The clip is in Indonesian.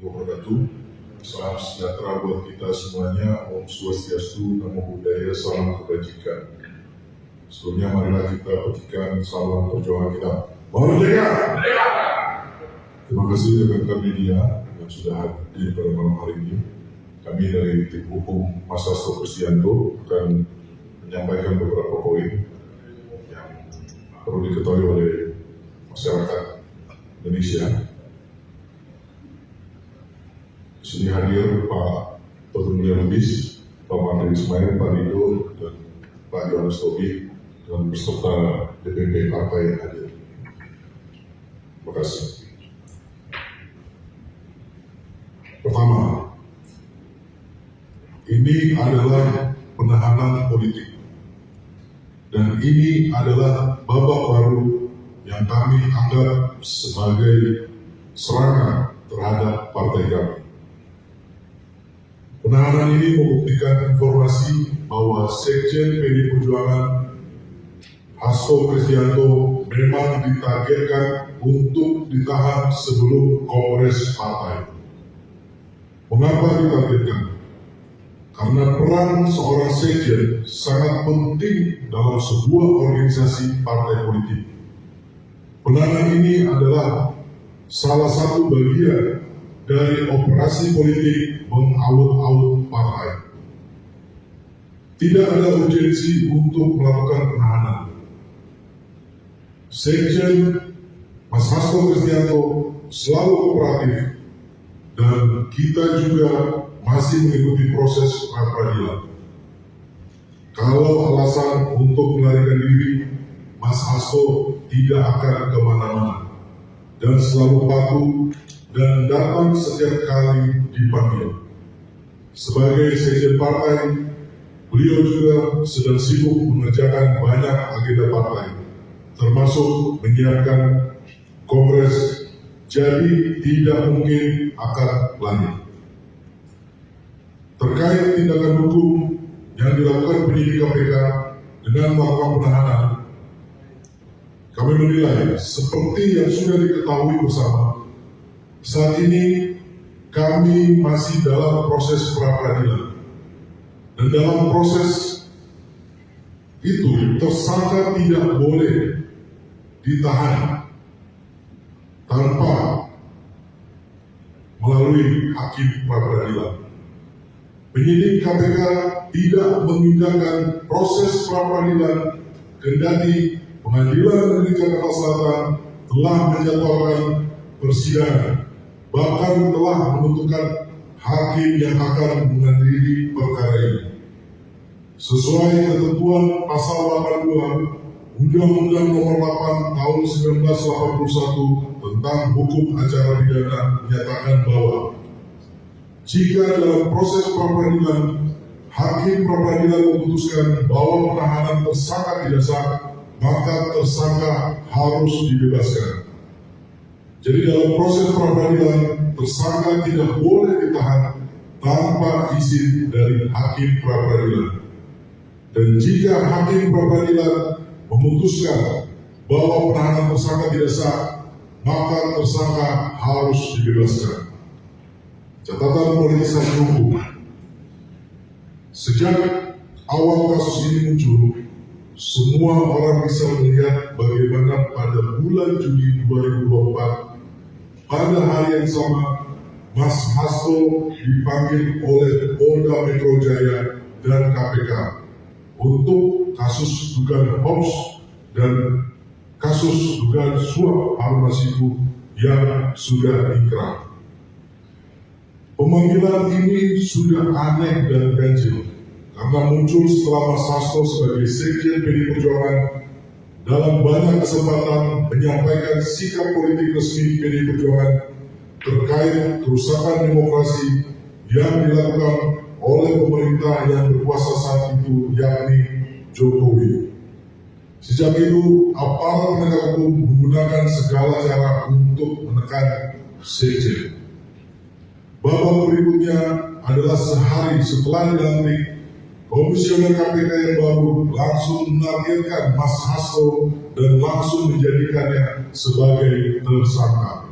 Wabarakatuh. Salam sejahtera buat kita semuanya. Om Swastiastu, Namo Buddhaya, salam kebajikan. Sebelumnya marilah kita petikan salam perjuangan kita. Merdeka! Terima kasih rekan-rekan media yang sudah hadir pada malam hari ini. Kami dari tim hukum Mas Hasto Kristianto akan menyampaikan beberapa poin yang perlu diketahui oleh masyarakat Indonesia. Di sini hadir Pak Dr. Mulia Lubis, Pak Mandri Ismail, Pak Rido, dan Pak Yohanes Tobi, dan beserta DPP partai yang hadir. Terima kasih. Pertama, ini adalah penahanan politik, dan ini adalah babak baru yang kami anggap sebagai serangan terhadap partai kami. Penahanan ini membuktikan informasi bahwa Sekjen PDI Perjuangan Hasto Kristianto memang ditargetkan untuk ditahan sebelum Kongres Partai. Mengapa ditargetkan? Karena peran seorang Sekjen sangat penting dalam sebuah organisasi partai politik. Penahanan ini adalah salah satu bagian dari operasi politik mengaut-aut partai. Tidak ada urgensi untuk melakukan penahanan. Sekjen Mas Hasto Kristianto selalu kooperatif dan kita juga masih mengikuti proses pra-peradilan. Kalau alasan untuk melarikan diri, Mas Hasto tidak akan kemana-mana dan selalu patuh dan datang setiap kali dipanggil. Sebagai sekjen partai, beliau juga sedang sibuk mengerjakan banyak agenda partai, termasuk menyiapkan kongres, jadi tidak mungkin akan lari. Terkait tindakan hukum yang dilakukan penyidik KPK dengan melakukan penahanan, kami menilai seperti yang sudah diketahui bersama, saat ini kami masih dalam proses pra-peradilan, dan dalam proses itu tersangka tidak boleh ditahan tanpa melalui hakim pra-peradilan. Penyidik KPK tidak mengindahkan proses pra-peradilan kendati Pengadilan Negeri Jakarta Selatan telah menjadwalkan persidangan, bahkan telah menentukan hakim yang akan mengadili perkara ini. Sesuai ketentuan pasal 82 Undang-Undang Nomor 8 Tahun 1981 tentang Hukum Acara Pidana menyatakan bahwa jika dalam proses pra-peradilan hakim pra-peradilan memutuskan bahwa penahanan tersangka tidak sah, maka tersangka harus dibebaskan. Jadi dalam proses pra-peradilan, tersangka tidak boleh ditahan tanpa izin dari hakim pra-peradilan. Dan jika hakim pra-peradilan memutuskan bahwa penahanan tersangka tidak sah, maka tersangka harus dibebaskan. Catatan politisasi hukum. Sejak awal kasus ini muncul, semua orang bisa melihat bagaimana pada bulan Juli 2024 pada hari yang sama, Mas Hasto dipanggil oleh Polda Metro Jaya dan KPK untuk kasus dugaan hoax dan kasus dugaan suap Harun Masiku yang sudah inkrah. Pemanggilan ini sudah aneh dan ganjil karena muncul setelah Mas Hasto sebagai Sekjen PDI Perjuangan dalam banyak kesempatan menyampaikan sikap politik resmi PDI Perjuangan terkait kerusakan demokrasi yang dilakukan oleh pemerintah yang berkuasa saat itu, yakni Jokowi. Sejak itu, aparat penegak hukum menggunakan segala cara untuk menekan Sekjen. Babak berikutnya adalah sehari setelah dilantik, Komisioner KPK yang baru langsung menargetkan Mas Hasto dan langsung menjadikannya sebagai tersangka.